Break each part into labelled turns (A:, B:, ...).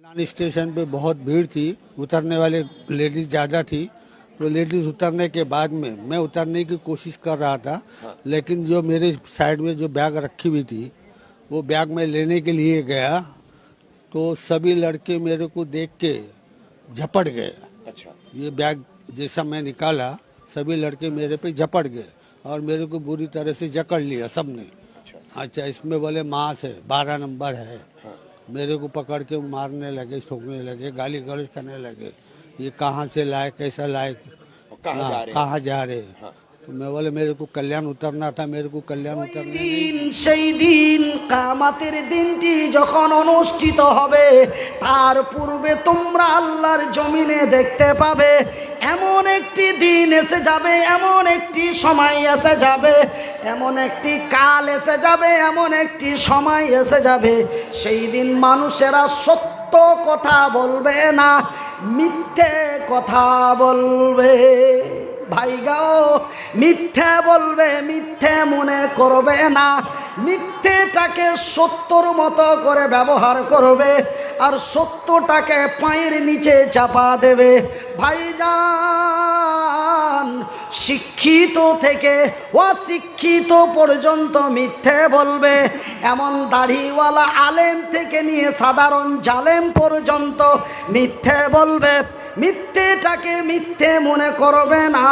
A: नान station पे बहुत भीड़ थी, उतरने वाले लेडीज ज़्यादा थी। तो लेडीज उतरने के बाद में मैं उतरने की कोशिश कर रहा था, लेकिन जो मेरे साइड में जो बैग रखी हुई थी वो बैग में लेने के लिए गया तो सभी लड़के मेरे को देख के झपट गए।
B: अच्छा,
A: ये बैग जैसा मैं निकाला सभी लड़के मेरे पे झपट गए और मेरे को बुरी तरह से जकड़ लिया सबने। अच्छा, इसमें बोले मांस है, 12 नंबर है। मेरे को पकड़ के मारने लगे, ठोकने लगे, गाली गलौज करने लगे। ये कहाँ से लाए, कैसा लाए, कहाँ जा रहे हैं। तो मैं बोले मेरे को कल्याण उतरना था, मेरे को कल्याण उतरना नहीं।
C: সেই দিন কিয়ামতের দিনটি যখন অনুষ্ঠিত হবে তার পূর্বে তোমরা আল্লাহর জমিনে দেখতে পাবে এমন একটি দিন এসে যাবে, এমন একটি সময় এসে যাবে, এমন একটি কাল এসে যাবে, এমন একটি সময় এসে যাবে সেই দিন মানুষেরা সত্য কথা বলবে না, মিথ্যে কথা বলবে। ভাইগাও, মিথ্যে বলবে, মিথ্যে মনে করবে না, মিথ্যেটাকে সত্যর মতো করে ব্যবহার করবে আর সত্যটাকে পায়ের নিচে চাপা দেবে। ভাইজান, শিক্ষিত থেকে অশিক্ষিত পর্যন্ত মিথ্যে বলবে, এমন দাড়িওয়ালা আলেম থেকে নিয়ে সাধারণ জালেম পর্যন্ত মিথ্যে বলবে। মিথ্যেটাকে মিথ্যে মনে করবে না।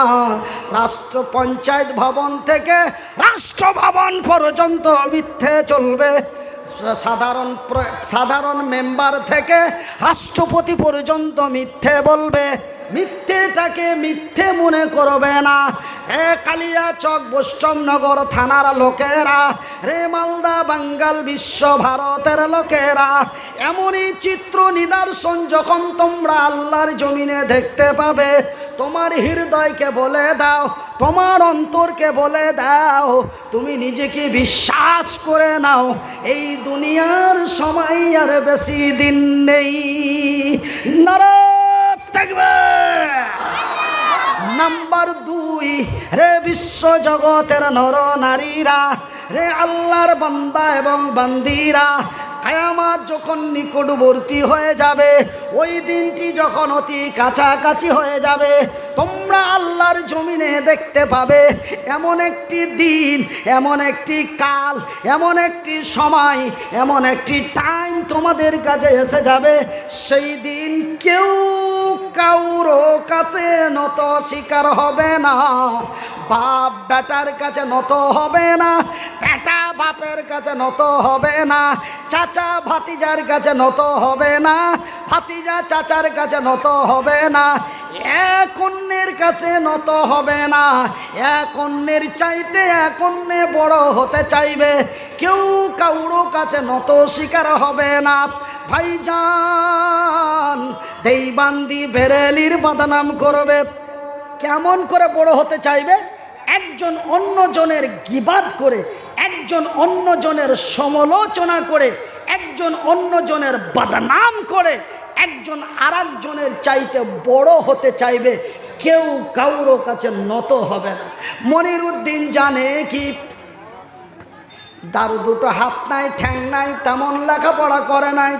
C: রাষ্ট্র পঞ্চায়েত ভবন থেকে রাষ্ট্র ভবন পর্যন্ত মিথ্যে চলবে। সাধারণ মেম্বার থেকে রাষ্ট্রপতি পর্যন্ত মিথ্যে বলবে। মিথ্যেটাকে মিথ্যে মনে করবে না। রে কালিয়াচক বৈষ্ণবনগর থানার লোকেরা, রে মালদা বাঙ্গাল বিশ্ব ভারতের লোকেরা, এমনই চিত্র নিদর্শন যখন তোমরা আল্লাহর জমিনে দেখতে পাবে তোমার হৃদয়কে বলে দাও, তোমার অন্তরকে বলে দাও, তুমি নিজেকে বিশ্বাস করে নাও এই দুনিয়ার সময় আর বেশি দিন নেই। নারায়ে তাকবীর। নাম্বার 2, রে বিশ্ব জগতের নর নারীরা, রে আল্লাহর বান্দা এবং বান্দিরা, কিয়ামত যখন নিকটবর্তী হয়ে যাবে, ওই দিনটি যখন অতি কাছাকাছি হয়ে যাবে, তোমরা আল্লাহর জমিনে দেখতে পাবে এমন একটি দিন, এমন একটি কাল, এমন একটি সময়, এমন একটি টাইম তোমাদের কাছে এসে যাবে। সেই দিন কেউ কাউরো কাছে নত স্বীকার হবে না, বাপ বেটার কাছে নত হবে না, বেটা বাপের কাছে নত হবে না, চাচা ভাতিজার কাছে নত হবে না, ভাতিজা চাচার কাছে নত হবে না, এক অন্যের কাছে নত হবে না, এক অন্যের চাইতে এক অন্য বড় হতে চাইবে, কেউ কাউরো কাছে নত স্বীকার হবে না। ভাইজান, দেইবান্দি বেরেলির বদনাম করবে। কেমন করে বড় হতে চাইবে? একজন অন্যজনের গিবাদ করে, একজন অন্যজনের সমালোচনা করে, একজন অন্যজনের বদনাম করে একজন আরেকজনের চাইতে বড় হতে চাইবে, কেউ কাউরো কাছে নত হবে না। মনিরুদ্দিন জানে কি দারু দুটো হাত নাই, ঠ্যাং নাই, তেমন লেখাপড়া করে নাই।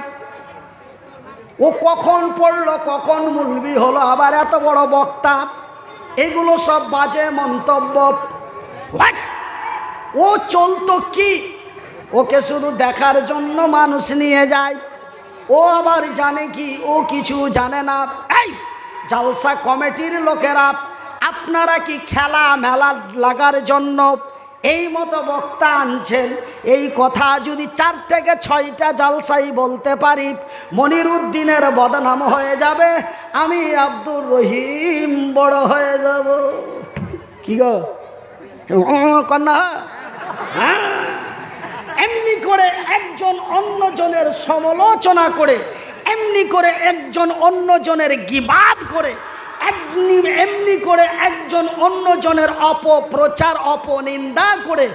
C: ও কখন পড়লো, কখন মুলবি হলো, আবার এত বড় বক্তা। এগুলো সব বাজে মন্তব্য। ও চলতো কি, ওকে শুধু দেখার জন্য মানুষ নিয়ে যায়। ও আবার জানে কি, ও কিছু জানে না। এই জালসা কমিটির লোকেরা, আপনারা কি খেলা মেলা লাগার জন্য এই মতো বক্তা আনছেন? এই কথা যদি 4 থেকে 6টা জালসাই বলতে পারি, মনিরুদ্দিনের বদনাম হয়ে যাবে, আমি আব্দুর রহিম বড় হয়ে যাব। কি গো কন্যা? হ্যাঁ, এমনি করে একজন অন্যজনের সমালোচনা করে, এমনি করে একজন অন্যজনের গিবাদ করে, এমনি করে একজন অন্যজনের অপপ্রচার, অপনিন্দা করে,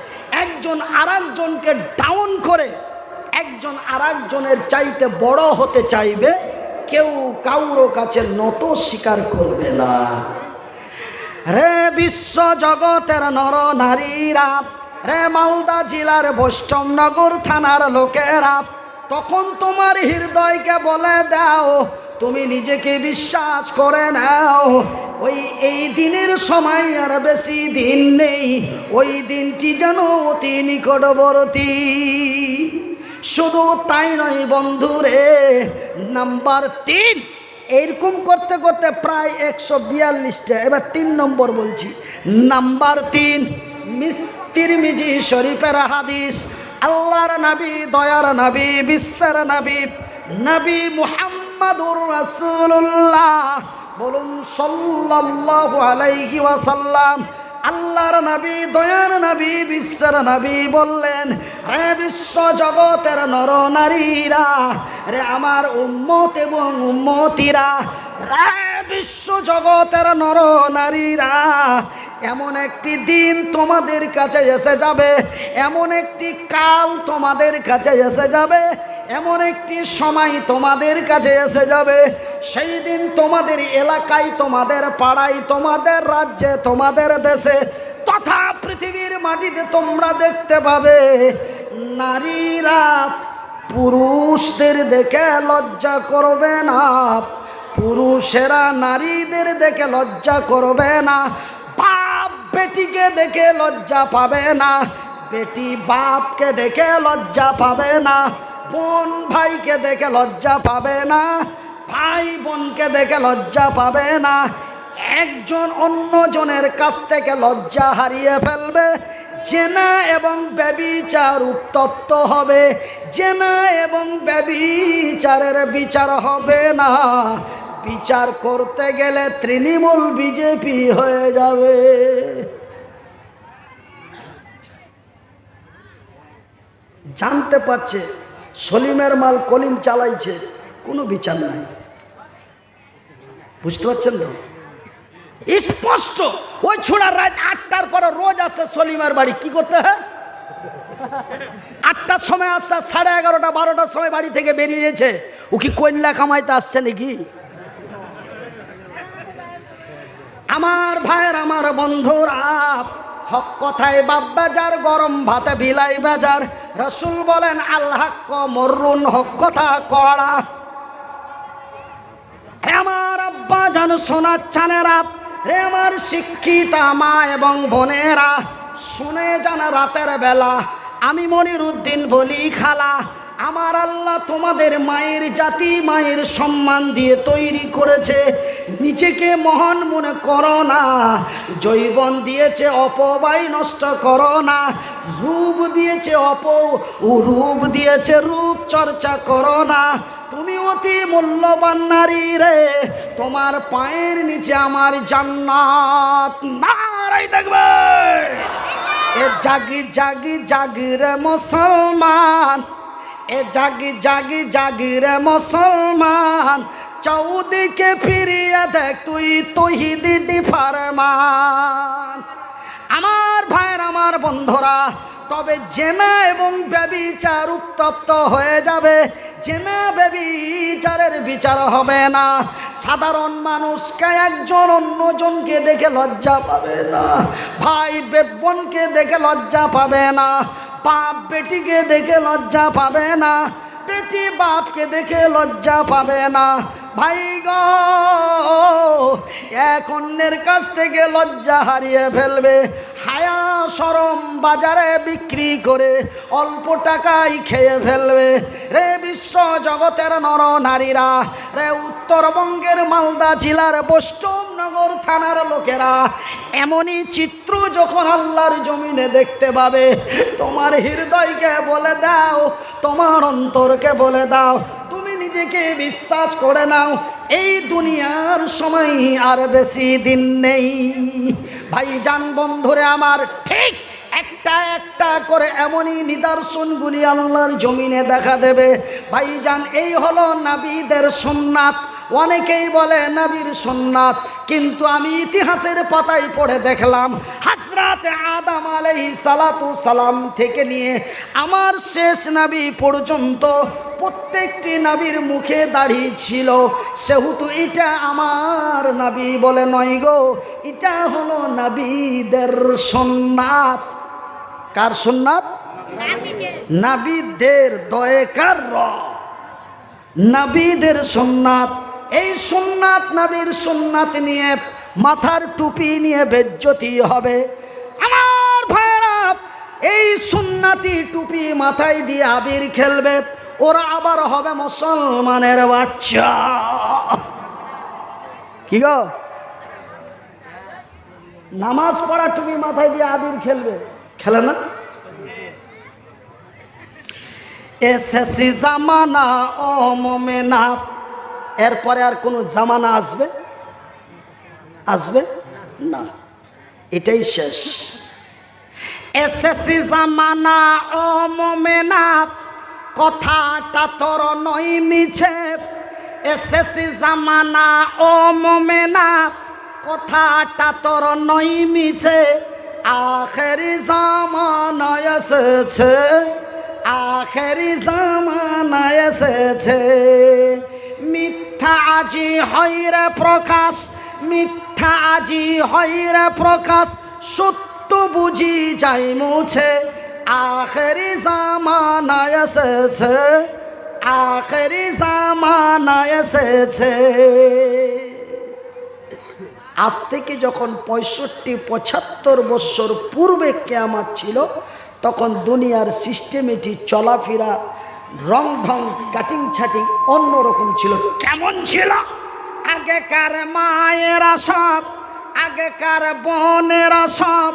C: একজন আরেকজনকে ডাউন করে, একজন আরেকজনের চাইতে বড় হতে চাইবে, কেউ কাউরো কাছে নত স্বীকার করবে না। রে বিশ্ব জগতের নর নারীরা, রে মালদা জেলার বৈষ্ণবনগর থানার লোকেরা, তখন তোমার হৃদয়কে বলে দাও, তুমি নিজেকে বিশ্বাস করে নাও এই দিনের সময় আর বেশি দিন নেই, ওই দিনটি যেন অতি নিকটবর্তী। শুধু তাই নয় বন্ধুরে, নাম্বার 3, এরকম করতে করতে প্রায় 142টা, এবার 3 নম্বর বলছি। নাম্বার 3, তিরমিজি শরীফের হাদিস, আল্লাহর নবী, দয়ার নবী, বিশ্বের নবী, নবী মুহাম্মাদুর রাসূলুল্লাহ, বলুন সাল্লাল্লাহু আলাইহি ওয়াসাল্লাম। আল্লাহর নবী, দয়ার নবী, বিশ্বের নবী বললেন, রে বিশ্ব জগতের নর নারীরা, রে আমার উম্মত এবং উম্মতিরা, রে বিশ্ব জগতের নর নারীরা, এমন একটি দিন তোমাদের কাছে এসে যাবে, এমন একটি কাল তোমাদের কাছে এসে যাবে, এমন একটি সময় তোমাদের কাছে এসে যাবে, সেই দিন তোমাদের এলাকায়, তোমাদের পাড়ায়, তোমাদের রাজ্যে, তোমাদের দেশে তথা পৃথিবীর মাটিতে তোমরা দেখতে পাবে নারীরা পুরুষদের দেখে লজ্জা করবে না, পুরুষেরা নারীদের দেখে লজ্জা করবে না, বাপ বেটিকে দেখে লজ্জা পাবে না, বেটি বাপকে দেখে লজ্জা পাবে না, বোন ভাইকে দেখে লজ্জা পাবে না, ভাই বোনকে দেখে লজ্জা পাবে না, একজন অন্যজনের কাছ থেকে লজ্জা হারিয়ে ফেলবে, জেনা এবং ব্যভিচার উত্তপ্ত হবে, জেনা এবং ব্যভিচারের বিচার হবে না, বিচার করতে গেলে তৃণমূল বিজেপি হয়ে যাবে। জানতে পারছে সলিমের মাল কলিম চালাইছে, কোনো বিচার নাই। বুঝতে পারছেন তো? স্পষ্ট। ওই ছোড়া রাত 8টার পরে রোজ আসছে সলিমের বাড়ি, কি করতে হয়? 8টার সময় আসছে, 11:30 12টার সময় বাড়ি থেকে বেরিয়েছে। ও কি কন্যা কামাইতে আসছে নাকি? আমার ভাইয়ের, আমার বন্ধুরা, হক কথায় বাপ বাজার, গরম ভাতে বিলাই বাজার। রাসূল বলেন আল্লাহ মররুন, হক কথা কড়া। আমার আব্বা জান, সোনার চানেরা, রে আমার শিক্ষিতা মা এবং বোনেরা, শুনে যান রাতের বেলা আমি মনিরুদ্দিন বলি খালা, আমার আল্লাহ তোমাদের মায়ের জাতি, মায়ের সম্মান দিয়ে তৈরি করেছে, নিজেকে মহান মনে করো না, যৌবন দিয়েছে অপব্যয় নষ্ট করো না, রূপ দিয়েছে রূপ দিয়েছে রূপ চর্চা করো না, তুমি অতি মূল্যবান নারী রে, তোমার পায়ের নিচে আমার জান্নাত। নারাই দেখবে এ জাগি জাগি জাগি রে মুসলমান, এ জাগি জাগি জাগি রে মুসলমান, চৌদিকে ফিরিয়ে দেখ তুই তৌহিদি ফরমান। আমার ভাইয়ের, আমার বন্ধুরা, তবে জেনা এবং ব্যভিচার উত্তপ্ত হয়ে যাবে, জেনা ব্যভিচারের বিচার হবে না, সাধারণ মানুষকে একজন অন্যজনকে দেখে লজ্জা পাবে না, ভাই বোনকে দেখে লজ্জা পাবে না, বাপ বেটিকে দেখে লজ্জা পাবে না, বেটি বাপকে দেখে লজ্জা পাবে না। ভাই গো, এক অন্যের কাছ থেকে লজ্জা হারিয়ে ফেলবে, হায়া শরম বাজারে বিক্রি করে অল্প টাকায় খেয়ে ফেলবে। রে বিশ্ব জগতের নর নারীরা, রে উত্তরবঙ্গের মালদা জেলার বৈষ্ণবনগর থানার লোকেরা, এমনই চিত্র যখন আল্লাহর জমিনে দেখতে পাবে, তোমার হৃদয়কে বলে দাও, তোমার অন্তরকে বলে দাও, তুমি নিজেকে বিশ্বাস করে নাও, এই দুনিয়ার সময় আর বেশি দিন নেই। ভাইজান বন্ধুরে আমার, ঠিক একটা একটা করে এমনই নিদর্শনগুলি আল্লাহর জমিনে দেখা দেবে। ভাইজান, এই হলো নবীদের সুন্নাত। অনেকেই বলে নবীর সুন্নাত, কিন্তু আমি ইতিহাসের পাতায় পড়ে দেখলাম হযরত আদম আলাইহিস সালাতু সালাম থেকে নিয়ে আমার শেষ নবী পর্যন্ত প্রত্যেকটি নবীর মুখে দাড়ি ছিল। সেহেতু এটা আমার নবী বলে নয় গো, এটা হলো নবীদের সুন্নাত। কার সুন্নাত? নাবিদের দয়কার র, নাবিদের সুন্নাত। এই সুন্নাত, নবীর সুন্নাত নিয়ে মাথার টুপি নিয়ে বেজ্জতি হবে। আমার ভাইরা, এই সুন্নাতি টুপি মাথায় দিয়ে আবির খেলবে, ওরা আবার হবে মুসলমানের বাচ্চা। কি গো, নামাজ পড়া টুপি মাথায় দিয়ে আবির খেলবে, খেলে না? এসেসি জামানা ও মোমেনা, এরপরে আর কোনো জামানা আসবে? আসবে না, এটাই শেষ। এসেসি জামানা ও মোমেনা, কথাটা তোর নই মিছে। এসেসি জামানা ও মোমেনা, কথাটা তোর নই মিছে। আখেরি জামানা এসেছে, আখেরি জামানা এসেছে। মিথ্যা আজি হইরে প্রকাশ, মিথ্যা আজি হইরে প্রকাশ, সত্য বুঝি যাই মুছে। আখেরি জামানা এসেছে, আখেরি জামানা এসেছে। আজ থেকে যখন 65-75 বছর পূর্বে কিয়ামত ছিল, তখন দুনিয়ার সিস্টেমেটিক চলাফেরা, রং ঢং, কাটিং ছাটিং অন্যরকম ছিল। কেমন ছিল? আগেকার মায়েরা সব, আগেকার বোনেরা সব,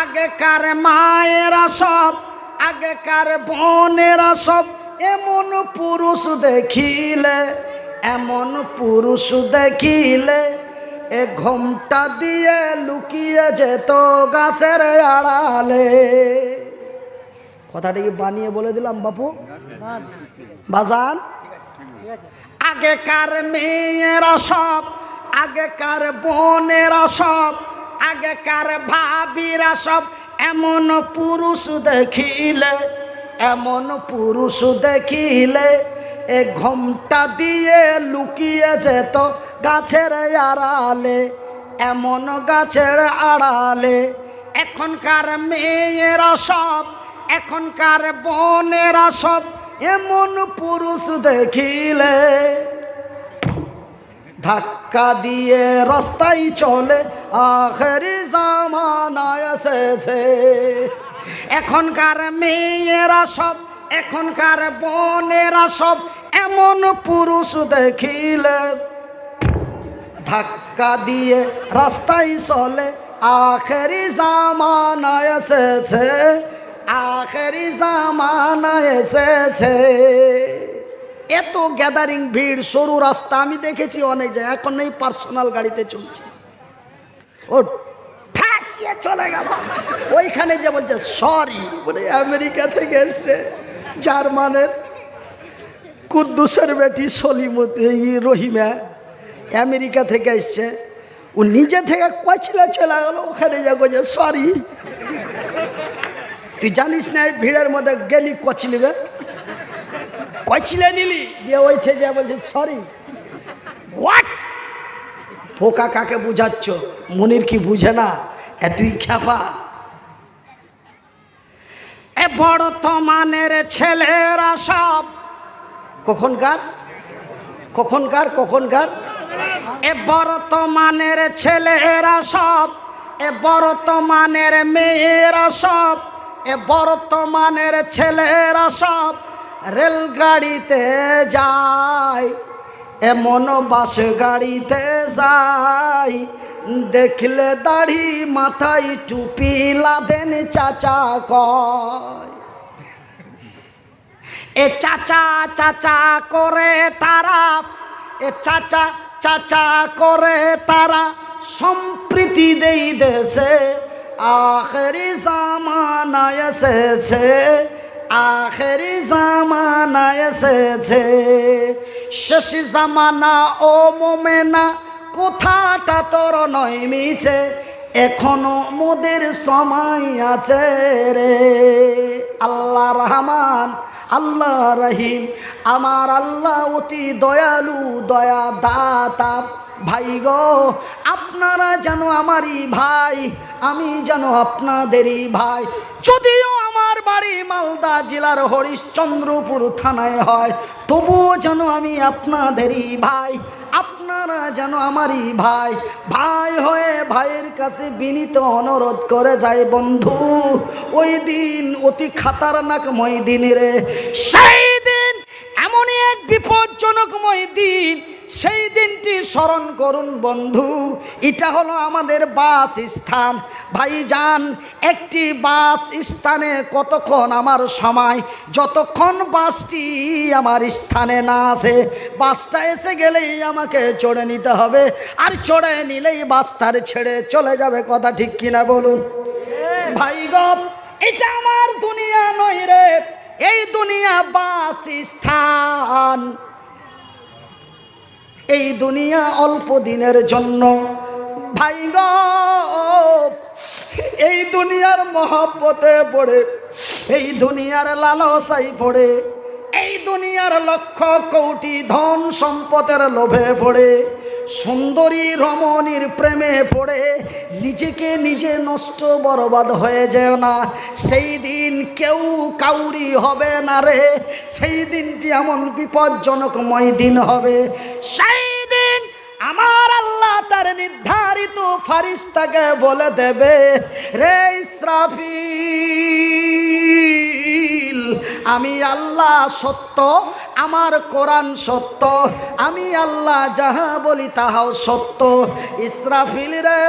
C: আগেকার মায়েরা সব, আগেকার বোনেরা সব এমন পুরুষ দেখিলে, এমন পুরুষ দেখিলে এ ঘোমটা দিয়ে লুকিয়ে যেত গাছের আড়ালে। কথাটা কি বানিয়ে বলে দিলাম বাপু? বাজান, আগেকার মেয়েরা সব, আগেকার বোনেরা সব, আগেকার ভাবিরা সব এমন পুরুষ দেখিলে, এমন পুরুষ দেখিলে এ ঘোমটা দিয়ে লুকিয়ে যেত গাছের আড়ালে, এমন গাছের আড়ালে। এখনকার মেয়েরা সব, এখনকার বোনেরা সব এমন পুরুষ দেখিলে ধাক্কা দিয়ে রাস্তায় চলে। আখেরি জামানা এসেছে। এখনকার মেয়েরা সব, এখনকার বোনেরা সব এমন পুরুষ দেখিলে ধাক্কা দিয়ে রাস্তায় চলে। আখেরি জামানা এসেছে, আখেরি জামানা এসেছে। এত গ্যাদারিং ভিড়, সরু রাস্তা আমি দেখেছি অনেক জায়গায়। এখন এই পার্সোনাল গাড়িতে চলছে, ও ঠাসিয়ে চলে গেল। ওইখানে যে বলছে সরি, বলে আমেরিকা থেকে এসছে, জার্মানের কুদ্দুসের বেটি সলিমতি রহিমা আমেরিকা থেকে এসছে। ও নিজে থেকে কইছিলে চলে গেল, ওখানে যা বলছে সরি। তুই জানিস না এই ভিড়ের মধ্যে গেলি কচলিবে, কইছিলে দিলি দিয়ে ওইঠে যা বলছে সরি। হোয়াট? পোকা কাকে বুঝাচ্ছ? মনির কি বুঝে না? তুই খেপা। এ বর্তমানের ছেলেরা সব, কখনকার কখনকার কখনকার এ বর্তমানের ছেলেরা সব, এ বর্তমানের মেয়েরা সব, এ বর্তমানের ছেলেরা সব রেলগাড়িতে যায়, এমন বাস গাড়িতে যায়। দেখলে দাড়ি মাথায় টুপি লাদেন চাচা কয়। এ চাচা চাচা করে তারা, এ চাচা চাচা করে তারা সম্প্রীতি দেই দেশে। আখেরি জামানা এসেছে, আখেরি জামানা এসেছে। শেষ জামানা ও মোমেনা, কথাটা তোর নয় মিছে। এখনো মোদের সময় আছে রে। আল্লাহ রহমান, আল্লাহ রহিম, আমার আল্লাহ অতি দয়ালু, দয়া দাতা। ভাই গো, আপনারা যেন আমারই ভাই, আমি যেন আপনাদেরই ভাই। যদিও আমার আমার বাড়ি মালদা জেলার হরিশ্চন্দ্রপুর থানায় হয়, তবুও যেন আমি আপনাদেরই ভাই, আপনারা যেন আমারই ভাই। ভাই হয়ে ভাইয়ের কাছে বিনীত অনুরোধ করে যায়, বন্ধু ওই দিন অতি খাতারনাকময় দিন রে। সেই দিন এমনই এক বিপজ্জনকময় দিন, সেই দিনটি স্মরণ করুন বন্ধু। এটা হলো আমাদের বাস স্থান। ভাইজান, একটি বাস স্থানে কতক্ষণ আমার সময়, যতক্ষণ বাসটি আমার স্থানে না আসে, বাসটা এসে গেলেই আমাকে চড়ে নিতে হবে, আর চড়ে নিলেই বাস তার ছেড়ে চলে যাবে। কথা ঠিক কিনা বলুন ভাই গো? এটা আমার দুনিয়া নয় রে, এই দুনিয়া বাস স্থান। এই দুনিয়া অল্প দিনের জন্য ভাই গো। এই দুনিয়ার মহব্বতে পড়ে, এই দুনিয়ার লালসায় পড়ে, এই দুনিয়ার লক্ষ কোটি ধন সম্পদের লোভে পড়ে, সুন্দরী রমণীর প্রেমে পড়ে নিজেকে নিজে নষ্ট বরবাদ হয়ে যেও না। সেই দিন কেউ কাউরি হবে না রে। সেই দিনটি এমন বিপজ্জনকময় দিন হবে। সেই দিন আমার আল্লাহ তার নির্ধারিত ফারিস্তাকে বলে দেবে, রে ইসরাফিল, আমি আল্লাহ সত্য, আমার কোরআন সত্য, আমি আল্লাহ যাহা বলি তাহাও সত্য। ইসরাফিল রে,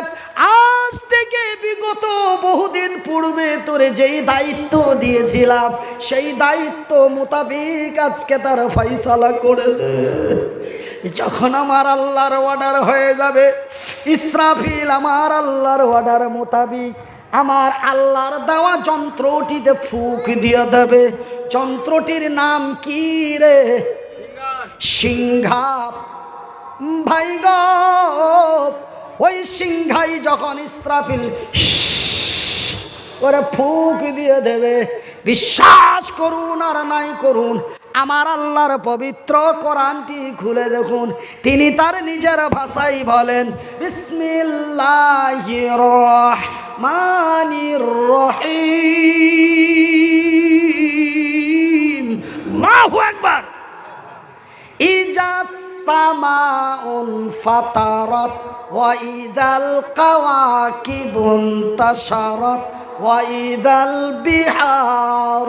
C: আজ থেকে বিগত বহুদিন পূর্বে তোরে যেই দায়িত্ব দিয়েছিলাম, সেই দায়িত্ব মোতাবেক আজকে তার ফয়সালা করে দে। যখন আমার আল্লাহর অর্ডার হয়ে যাবে, ইসরাফিল আমার আল্লাহর অর্ডার মোতাবেক আমার আল্লাহর দেওয়া যন্ত্রটিতে ফুঁক দিয়ে দেবে। যন্ত্রটির নাম কি রে? সিংহা। ভাই গো, ওই সিংহাই যখন ইসরাফিল করে ফুঁক দিয়ে দেবে, বিশ্বাস করুন আর নাই করুন, আমার আল্লাহর পবিত্র কোরআনটি খুলে দেখুন, তিনি তার নিজের ভাষায় বলেন, বিসমিল্লাহির রহমানির রহিম। আল্লাহু আকবার। ইজা সামাউন ফাতারাত ওয়া ইদাল কাওয়াকিবুন তাশারাত ওয়া ইদাল বিহার